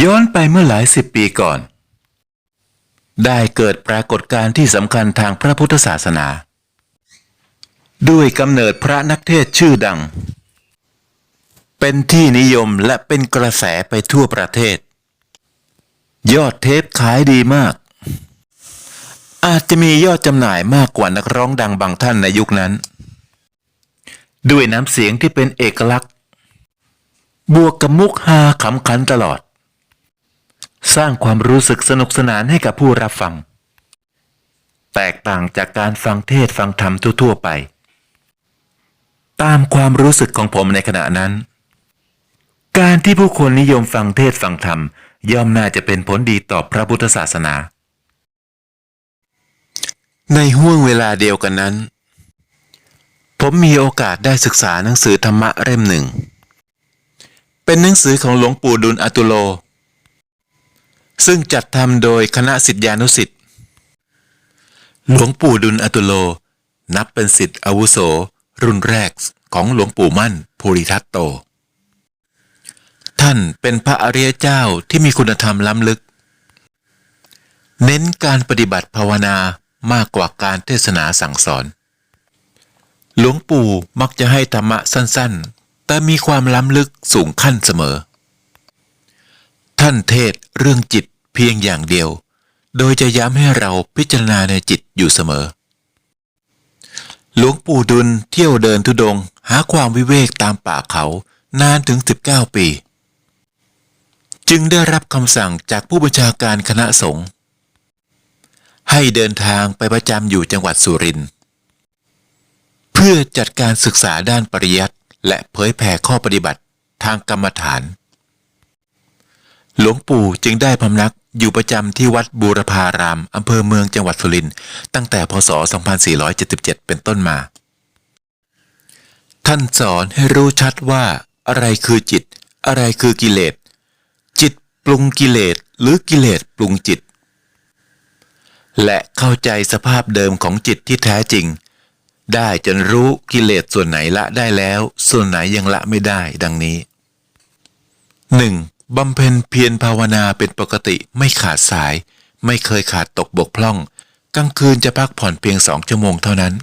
ย้อนไปเมื่อหลายสิบปีก่อนได้เกิดปรากฏการณ์ที่สำคัญทางพระพุทธศาสนาด้วยกำเนิดพระนักเทศน์ชื่อดังเป็นที่นิยมและเป็นกระแสไปทั่วประเทศยอดเทปขายดีมากอาจจะมียอดจำหน่ายมากกว่านักร้องดังบางท่านในยุคนั้นด้วยน้ำเสียงที่เป็นเอกลักษณ์บวกกับมุกฮาขำขันตลอดสร้างความรู้สึกสนุกสนานให้กับผู้รับฟังแตกต่างจากการฟังเทศน์ฟังธรรมทั่วๆไปตามความรู้สึกของผมในขณะนั้นการที่ผู้คนนิยมฟังเทศน์ฟังธรรมย่อมน่าจะเป็นผลดีต่อพระพุทธศาสนาในห้วงเวลาเดียวกันนั้นผมมีโอกาสได้ศึกษาหนังสือธรรมะเล่มหนึ่งเป็นหนังสือของหลวงปู่ดุลอตุโลซึ่งจัดทำโดยคณะศิษยานุศิษย์หลวงปู่ดุลอตุโลนับเป็นศิษย์อาวุโสรุ่นแรกของหลวงปู่มั่นภูริทัตโตท่านเป็นพระอริยเจ้าที่มีคุณธรรมล้ำลึกเน้นการปฏิบัติภาวนามากกว่าการเทศนาสั่งสอนหลวงปู่มักจะให้ธรรมะสั้นๆแต่มีความล้ำลึกสูงขั้นเสมอท่านเทศเรื่องจิตเพียงอย่างเดียวโดยจะย้ำให้เราพิจารณาในจิตอยู่เสมอหลวงปู่ดุลเที่ยวเดินธุดงค์หาความวิเวกตามป่าเขานานถึง19 ปีจึงได้รับคำสั่งจากผู้บัญชาการคณะสงฆ์ให้เดินทางไปประจำอยู่จังหวัดสุรินทร์เพื่อจัดการศึกษาด้านปริยัติและเผยแผ่ข้อปฏิบัติทางกรรมฐานหลวงปู่จึงได้พำนักอยู่ประจำที่วัดบูรพารามอำเภอเมืองจังหวัดสุรินทร์ตั้งแต่พศ 2477 เป็นต้นมาท่านสอนให้รู้ชัดว่าอะไรคือจิตอะไรคือกิเลสจิตปรุงกิเลสหรือกิเลสปรุงจิตและเข้าใจสภาพเดิมของจิตที่แท้จริงได้จนรู้กิเลสส่วนไหนละได้แล้วส่วนไหนยังละไม่ได้ดังนี้ 1. บำเพ็ญเพียรภาวนาเป็นปกติไม่ขาดสายไม่เคยขาดตกบกพร่องกลางคืนจะพักผ่อนเพียง2 ชั่วโมงเท่านั้น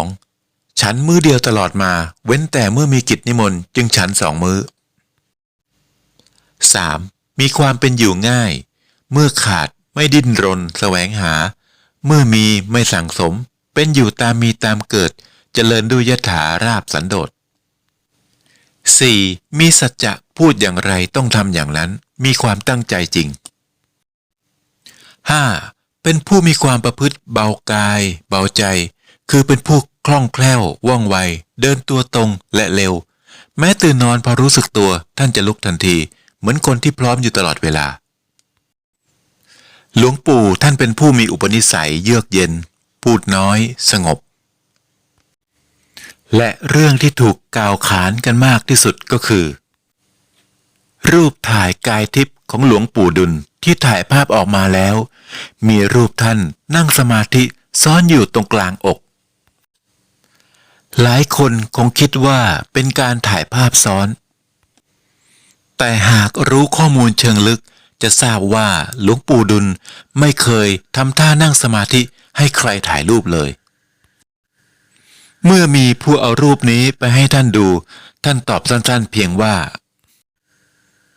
2. ฉันมื้อเดียวตลอดมาเว้นแต่เมื่อมีกิจนิมนต์จึงฉัน2 มื้อ 3. มีความเป็นอยู่ง่ายเมื่อขาดไม่ดิ้นรนแสวงหาเมื่อมีไม่สั่งสมเป็นอยู่ตามมีตามเกิดเจริญด้วยยถาราบสันโดษ 4. มีสัจจะพูดอย่างไรต้องทำอย่างนั้นมีความตั้งใจจริง 5. เป็นผู้มีความประพฤติเบากายเบาใจคือเป็นผู้คล่องแคล่วว่องไวเดินตัวตรงและเร็วแม้ตื่นนอนพอรู้สึกตัวท่านจะลุกทันทีเหมือนคนที่พร้อมอยู่ตลอดเวลาหลวงปู่ท่านเป็นผู้มีอุปนิสัยเยือกเย็นพูดน้อยสงบและเรื่องที่ถูกกล่าวขานกันมากที่สุดก็คือรูปถ่ายกายทิพย์ของหลวงปู่ดุลที่ถ่ายภาพออกมาแล้วมีรูปท่านนั่งสมาธิซ้อนอยู่ตรงกลางอกหลายคนคงคิดว่าเป็นการถ่ายภาพซ้อนแต่หากรู้ข้อมูลเชิงลึกจะทราบว่าหลวงปู่ดุลไม่เคยทำท่านั่งสมาธิให้ใครถ่ายรูปเลยเมื่อมีผู้เอารูปนี้ไปให้ท่านดูท่านตอบสั้นๆเพียงว่า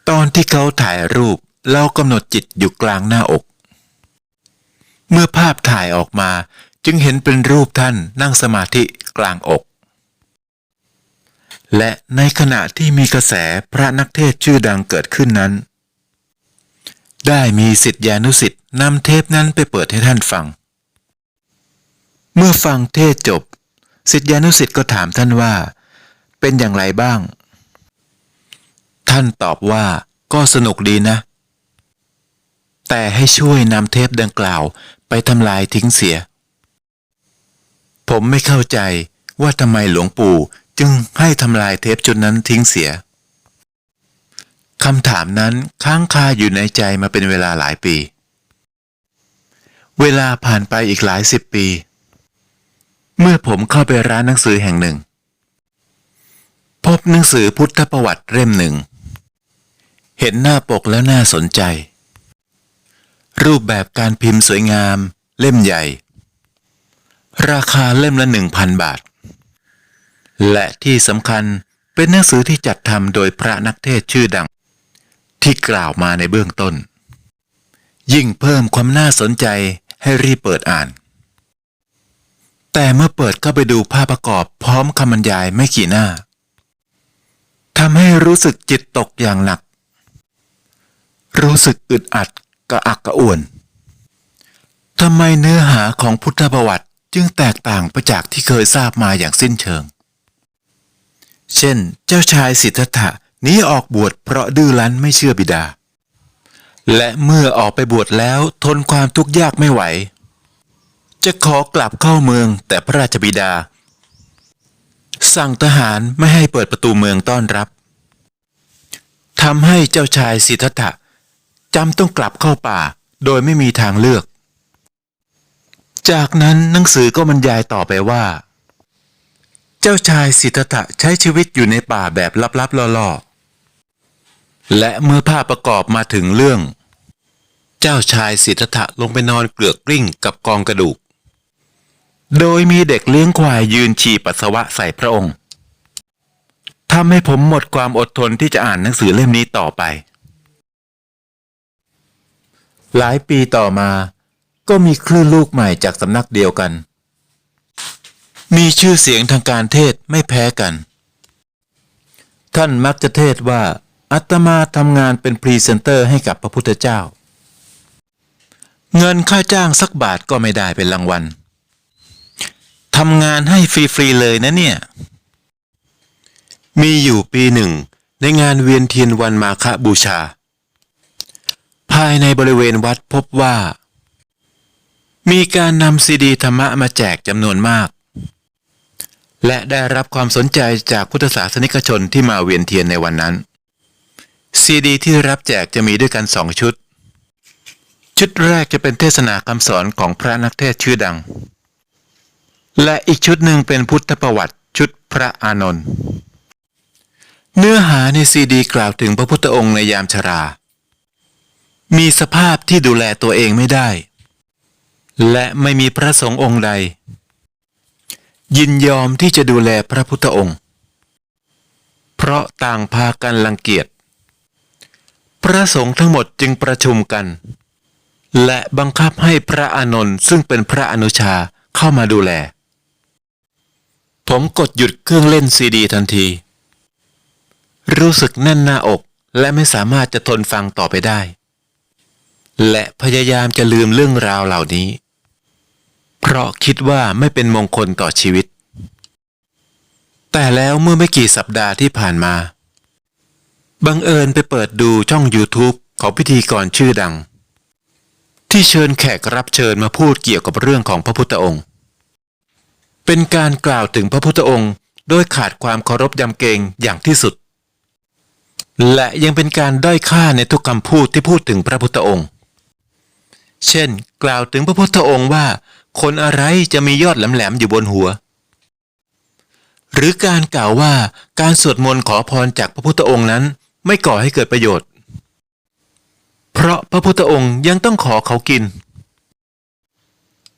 ตอนที่เขาถ่ายรูปเรากำหนดจิตอยู่กลางหน้าอกเมื่อภาพถ่ายออกมาจึงเห็นเป็นรูปท่านนั่งสมาธิกลางอกและในขณะที่มีกระแสพระนักเทศน์ชื่อดังเกิดขึ้นนั้นได้มีศิษยานุศิษย์นำเทปนั้นไปเปิดให้ท่านฟังเมื่อฟังเทศจบศิษยานุศิษย์ก็ถามท่านว่าเป็นอย่างไรบ้างท่านตอบว่าก็สนุกดีนะแต่ให้ช่วยนำเทปดังกล่าวไปทำลายทิ้งเสียผมไม่เข้าใจว่าทำไมหลวงปู่จึงให้ทำลายเทปชุดนั้นทิ้งเสียคำถามนั้นค้างคาอยู่ในใจมาเป็นเวลาหลายปีเวลาผ่านไปอีกหลาย10 ปีเมื่อผมเข้าไปร้านหนังสือแห่งหนึ่งพบหนังสือพุทธประวัติเล่มหนึ่ง เห็นหน้าปกแล้วน่าสนใจ รูปแบบการพิมพ์สวยงามเล่มใหญ่ ราคาเล่มละ 1,000 บาท และที่สำคัญเป็นหนังสือที่จัดทำโดยพระนักเทศน์ชื่อดังที่กล่าวมาในเบื้องต้น ยิ่งเพิ่มความน่าสนใจให้รีบเปิดอ่าน แต่เมื่อเปิดเข้าไปดูภาพประกอบพร้อมคำบรรยายไม่กี่หน้าทำให้รู้สึกจิตตกอย่างหนัก รู้สึกอึดอัดกระอักกระอ่วนทำไมเนื้อหาของพุทธประวัติจึงแตกต่างไปจากที่เคยทราบมาอย่างสิ้นเชิง เช่นเจ้าชายสิทธัตถะหนีออกบวชเพราะดื้อรั้นไม่เชื่อบิดา และเมื่อออกไปบวชแล้วทนความทุกข์ยากไม่ไหว จะขอกลับเข้าเมืองแต่พระราชบิดา สั่งทหารไม่ให้เปิดประตูเมืองต้อนรับทำให้เจ้าชายสิทธัตถะจำต้องกลับเข้าป่าโดยไม่มีทางเลือก จากนั้นหนังสือก็บรรยายต่อไปว่า เจ้าชายสิทธัตถะใช้ชีวิตอยู่ในป่าแบบลับๆล่อๆและเมื่อภาพประกอบมาถึงเรื่องเจ้าชายสิทธัตถะลงไปนอนเกลือกกลิ้งกับกองกระดูกโดยมีเด็กเลี้ยงควายยืนฉี่ปัสสาวะใส่พระองค์ทำให้ผมหมดความอดทนที่จะอ่านหนังสือเล่มนี้ต่อไปหลายปีต่อมาก็มีคลื่นลูกใหม่จากสำนักเดียวกันมีชื่อเสียงทางการเทศไม่แพ้กันท่านมักจะเทศว่าอาตมาทำงานเป็นพรีเซนเตอร์ให้กับพระพุทธเจ้าเงินค่าจ้างสักบาทก็ไม่ได้เป็นรางวัลทำงานให้ฟรีๆเลยนะเนี่ยมีอยู่ปีหนึ่งในงานเวียนเทียนวันมาฆบูชาภายในบริเวณวัดพบว่ามีการนำซีดีธรรมะมาแจกจำนวนมากและได้รับความสนใจจากพุทธศาสนิกชนที่มาเวียนเทียนในวันนั้นซีดีที่รับแจกจะมีด้วยกัน2 ชุดชุดแรกจะเป็นเทศนาคำสอนของพระนักเทศน์ชื่อดังและอีกชุดหนึ่งเป็นพุทธประวัติชุดพระอานนท์เนื้อหาในซีดีกล่าวถึงพระพุทธองค์ในยามชรา มีสภาพที่ดูแลตัวเองไม่ได้และไม่มีพระสงฆ์องค์ใดยินยอมที่จะดูแลพระพุทธองค์เพราะต่างพากันรังเกียจพระสงฆ์ทั้งหมดจึงประชุมกันและบังคับให้พระอานนท์ซึ่งเป็นพระอนุชาเข้ามาดูแลผมกดหยุดเครื่องเล่นซีดีทันทีรู้สึกแน่นหน้าอกและไม่สามารถจะทนฟังต่อไปได้และพยายามจะลืมเรื่องราวเหล่านี้เพราะคิดว่าไม่เป็นมงคลต่อชีวิตแต่แล้วเมื่อไม่กี่สัปดาห์ที่ผ่านมาบังเอิญไปเปิดดูช่อง YouTube ของพิธีกรชื่อดังที่เชิญแขกรับเชิญมาพูดเกี่ยวกับเรื่องของพระพุทธองค์เป็นการกล่าวถึงพระพุทธองค์โดยขาดความเคารพยำเกรงอย่างที่สุดและยังเป็นการด้อยค่าในทุกคำพูดที่พูดถึงพระพุทธองค์เช่นกล่าวถึงพระพุทธองค์ว่าคนอะไรจะมียอดแหลมๆอยู่บนหัวหรือการกล่าวว่าการสวดมนต์ขอพรจากพระพุทธองค์นั้นไม่ก่อให้เกิดประโยชน์เพราะพระพุทธองค์ยังต้องขอเขากิน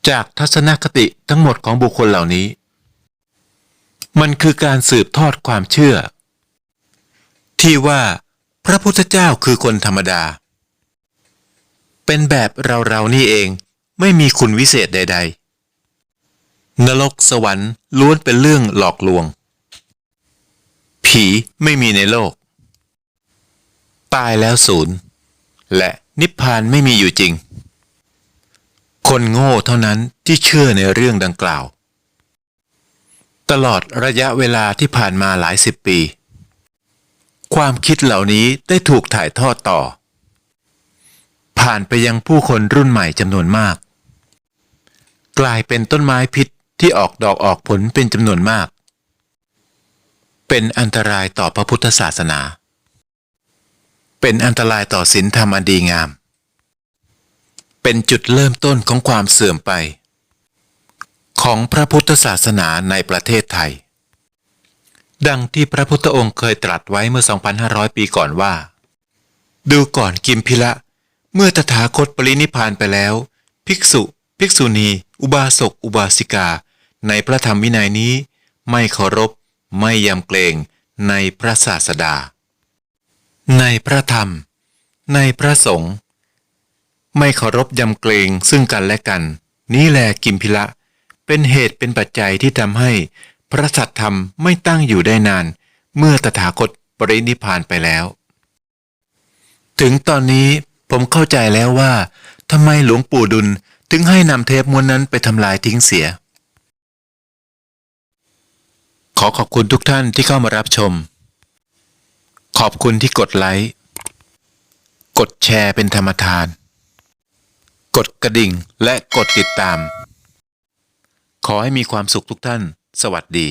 จากทัศนคติทั้งหมดของบุคคลเหล่านี้มันคือการสืบทอดความเชื่อที่ว่าพระพุทธเจ้าคือคนธรรมดาเป็นแบบเรานี่เองไม่มีคุณวิเศษใดๆนรกสวรรค์ล้วนเป็นเรื่องหลอกลวงผีไม่มีในโลกตายแล้วศูนย์และนิพพานไม่มีอยู่จริงคนโง่เท่านั้นที่เชื่อในเรื่องดังกล่าวตลอดระยะเวลาที่ผ่านมาหลาย10 ปีความคิดเหล่านี้ได้ถูกถ่ายทอดต่อผ่านไปยังผู้คนรุ่นใหม่จำนวนมากกลายเป็นต้นไม้พิษที่ออกดอกออกผลเป็นจำนวนมากเป็นอันตรายต่อพระพุทธศาสนาเป็นอันตรายต่อศีลธรรมอันดีงามเป็นจุดเริ่มต้นของความเสื่อมไปของพระพุทธศาสนาในประเทศไทยดังที่พระพุทธองค์เคยตรัสไว้เมื่อ 2,500 ปีก่อนว่า ดูก่อนกิมพิละ เมื่อตถาคตปรินิพพานไปแล้ว ภิกษุ ภิกษุณี อุบาสก อุบาสิกา ในพระธรรมวินัยนี้ไม่เคารพ ไม่ยำเกรงในพระศาสดา ในพระธรรม ในพระสงฆ์ไม่เคารพยำเกรงซึ่งกันและกัน นี้แลกิมพิละ เป็นเหตุเป็นปัจจัยที่ทำให้พระสัทธรรมไม่ตั้งอยู่ได้นาน เมื่อตถาคตปรินิพพานไปแล้ว ถึงตอนนี้ผมเข้าใจแล้วว่าทำไมหลวงปู่ดุลถึงให้นำเทปม้วนนั้นไปทำลายทิ้งเสีย ขอขอบคุณทุกท่านที่เข้ามารับชม ขอบคุณที่กดไลค์ กดแชร์เป็นธรรมทาน กดกระดิ่งและกดติดตาม ขอให้มีความสุขทุกท่าน สวัสดี